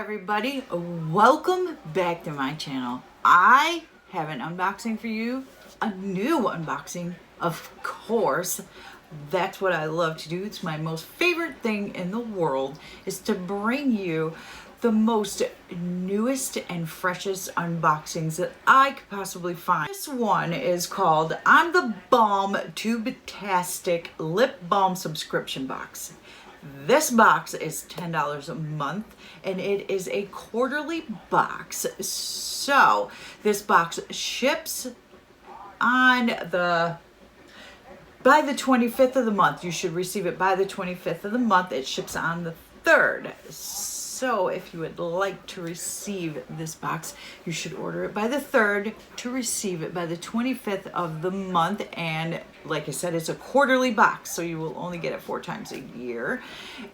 everybody, welcome back to my channel. I have an unboxing for you, a new unboxing, of course. That's what I love to do. It's my most favorite thing in the world, is to bring you the most newest and freshest unboxings that I could possibly find. This one is called I'm the Balm Tubetastic Lip Balm Subscription Box. This box is $10 a month and it is a quarterly box. So this box ships on by the 25th of the month. You should receive it by the 25th of the month. It ships on the 3rd. So if you would like to receive this box, you should order it by the 3rd to receive it by the 25th of the month. And like I said, it's a quarterly box, so you will only get it 4 times a year.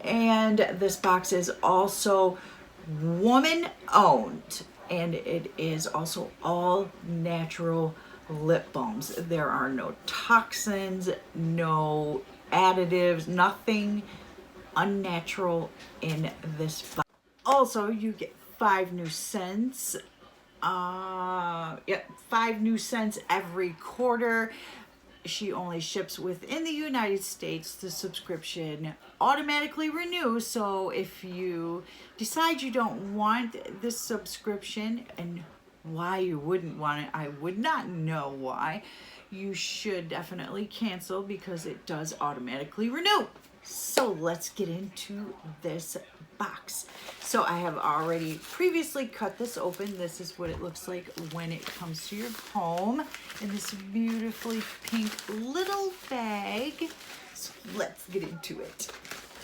And this box is also woman-owned, and it is also all natural lip balms. There are no toxins, no additives, nothing unnatural in this box. Also, you get 5 new scents. 5 new scents every quarter. She only ships within the United States. The subscription automatically renews. So if you decide you don't want this subscription, and why you wouldn't want it, I would not know why, you should definitely cancel because it does automatically renew. So let's get into this box. So I have already previously cut this open. This is what it looks like when it comes to your home in this beautifully pink little bag. So let's get into it,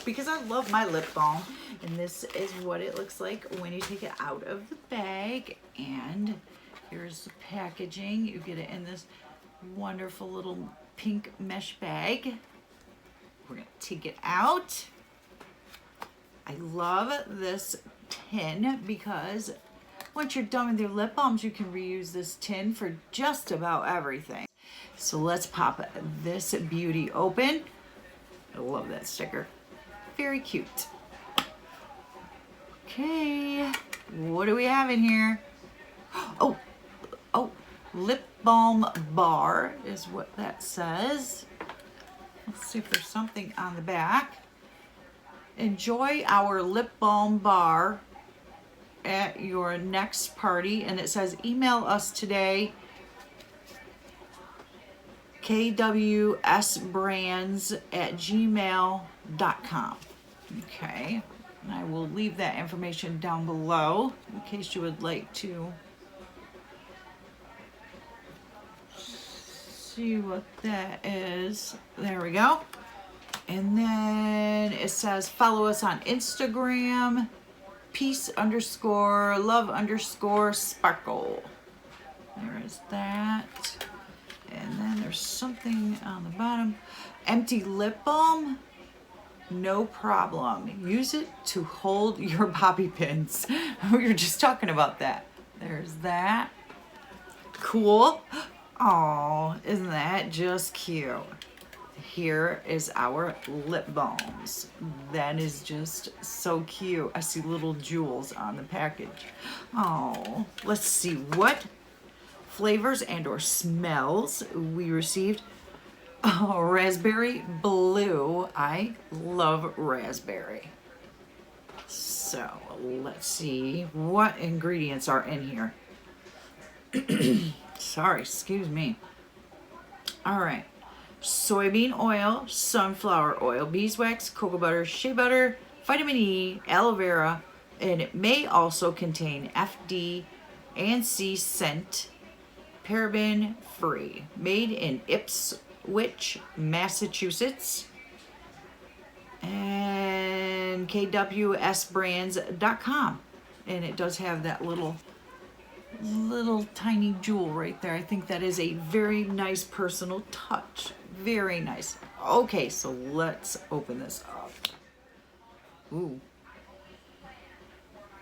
because I love my lip balm. And this is what it looks like when you take it out of the bag. And here's the packaging. You get it in this wonderful little pink mesh bag. We're gonna take it out. I love this tin because once you're done with your lip balms, you can reuse this tin for just about everything. So let's pop this beauty open. I love that sticker. Very cute. Okay, what do we have in here? Oh, lip balm bar is what that says. Let's see if there's something on the back. Enjoy our lip balm bar at your next party. And it says email us today, kwsbrands@gmail.com. Okay, and I will leave that information down below in case you would like to see what that is. There we go. And then it says follow us on Instagram, peace_love_sparkle. There is that. And then there's something on the bottom. Empty lip balm? No problem. Use it to hold your bobby pins. We were just talking about that. There's that. Cool. Oh, isn't that just cute? Here is our lip balms. That is just so cute. I see little jewels on the package. Oh, let's see what flavors and or smells we received. Oh, raspberry blue. I love raspberry. So let's see what ingredients are in here. Sorry, excuse me. All right. Soybean oil, sunflower oil, beeswax, cocoa butter, shea butter, vitamin E, aloe vera, and it may also contain FD and C scent, paraben free. Made in Ipswich, Massachusetts, and kwsbrands.com. And it does have that little tiny jewel right there. I think that is a very nice personal touch. Very nice. Okay, so let's open this up. Ooh.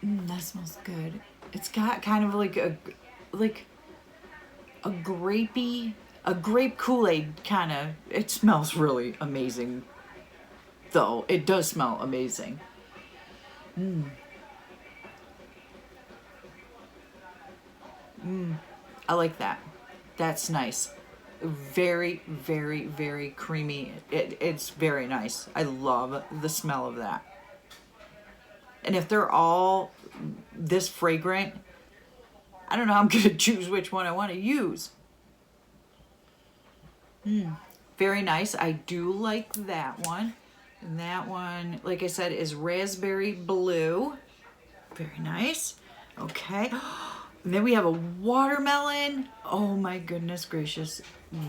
That smells good. It's got kind of like a grapey, a grape Kool-Aid kind of. It smells really amazing, though. It does smell amazing. I like that. That's nice. Very, very, very creamy. It's very nice. I love the smell of that. And if they're all this fragrant, I don't know how I'm going to choose which one I want to use. Very nice. I do like that one. And that one, like I said, is raspberry blue. Very nice. Okay. And then we have a watermelon. Oh my goodness gracious.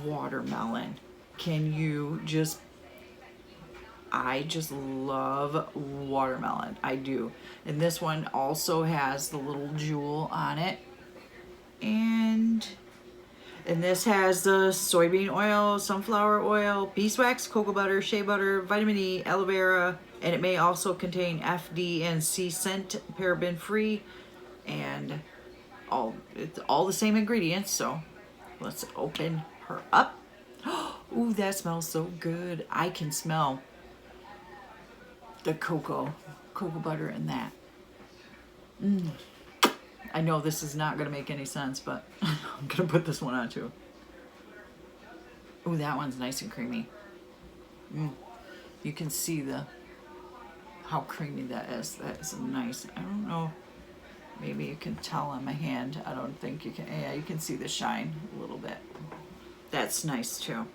Watermelon. Can you just... I just love watermelon. I do. And this one also has the little jewel on it. And this has the soybean oil, sunflower oil, beeswax, cocoa butter, shea butter, vitamin E, aloe vera, and it may also contain FD and C scent, paraben free, and it's all the same ingredients. So let's open her up. Ooh, that smells so good. I can smell the cocoa butter in that. I know this is not going to make any sense, but I'm going to put this one on too. Ooh, that one's nice and creamy. You can see how creamy that is. That is nice. I don't know. Maybe you can tell on my hand. I don't think you can. Yeah, you can see the shine a little bit. That's nice too.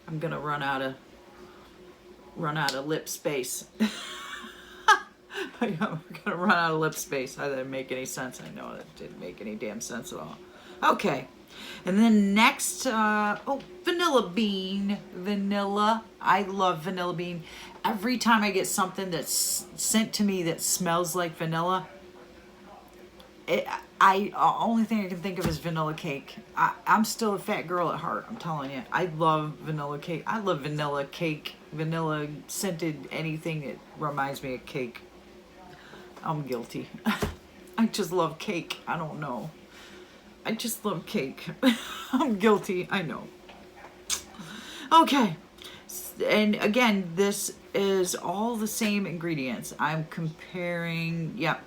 I'm going to run out of lip space. I'm gonna run out of lip space. That didn't make any sense. I know that didn't make any damn sense at all. Okay, and then next, vanilla bean. Vanilla. I love vanilla bean. Every time I get something that's sent to me that smells like vanilla, only thing I can think of is vanilla cake. I'm still a fat girl at heart. I'm telling you. I love vanilla cake. I love vanilla cake. Vanilla scented anything that reminds me of cake. I'm guilty. I just love cake. I don't know. I just love cake. I'm guilty. I know. Okay. And again, this is all the same ingredients. I'm comparing, yep,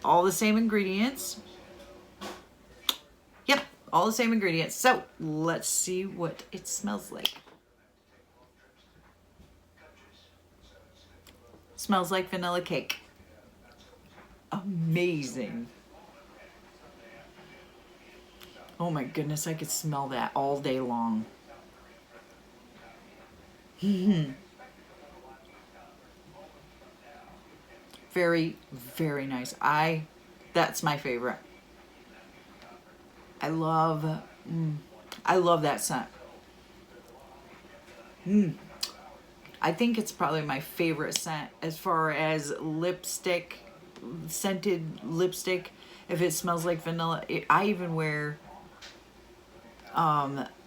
all the same ingredients. Yep, all the same ingredients. So let's see what it smells like. Smells like vanilla cake. Amazing. Oh my goodness, I could smell that all day long. Very, very nice. That's my favorite. I love that scent. I think it's probably my favorite scent as far as lipstick, scented lipstick. If it smells like vanilla, I even wear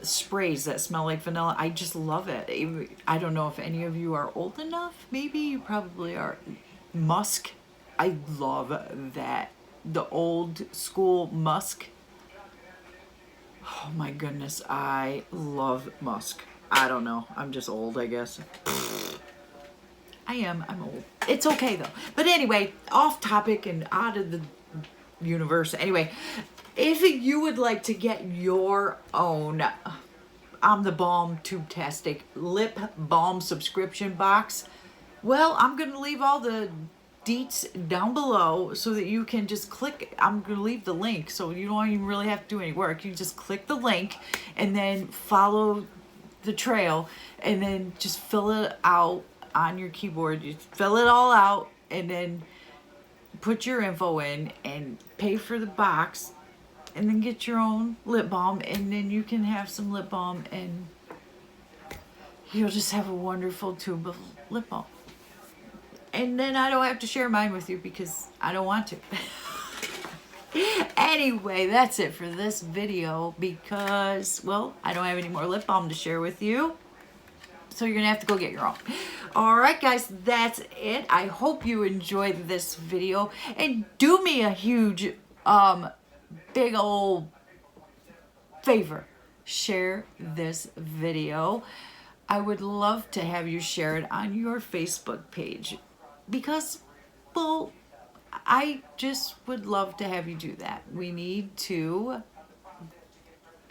sprays that smell like vanilla. I just love it. I don't know if any of you are old enough. Maybe you probably are. Musk. I love that. The old school musk. Oh my goodness. I love musk. I don't know. I'm just old, I guess. I'm old. It's okay though. But anyway, off topic and out of the universe. Anyway, if you would like to get your own the Balm Tubetastic lip balm subscription box, well, I'm going to leave all the deets down below so that you can just click. I'm going to leave the link so you don't even really have to do any work. You just click the link and then follow the trail and then just fill it out on your keyboard. You fill it all out and then put your info in and pay for the box and then get your own lip balm, and then you can have some lip balm and you'll just have a wonderful tube of lip balm. And then I don't have to share mine with you because I don't want to. Anyway, that's it for this video because, well, I don't have any more lip balm to share with you. So you're going to have to go get your own. All right, guys, that's it. I hope you enjoyed this video. And do me a huge, big old favor. Share this video. I would love to have you share it on your Facebook page. Because, well, I just would love to have you do that. We need to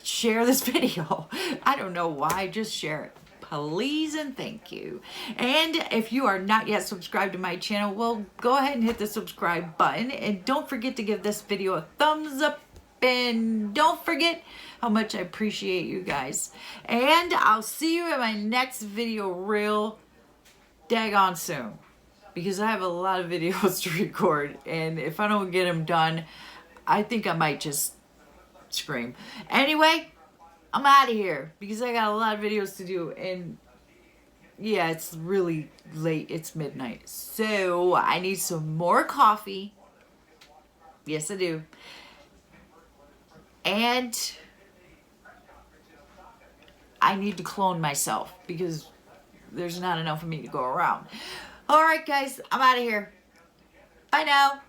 share this video. I don't know why, just share it. Please and thank you. And if you are not yet subscribed to my channel, well, go ahead and hit the subscribe button. And don't forget to give this video a thumbs up. And don't forget how much I appreciate you guys. And I'll see you in my next video real daggone soon. Because I have a lot of videos to record. And if I don't get them done, I think I might just scream. Anyway, I'm out of here because I got a lot of videos to do, and yeah, it's really late. It's midnight, so I need some more coffee. Yes, I do. And I need to clone myself because there's not enough of me to go around. All right, guys, I'm out of here. Bye now.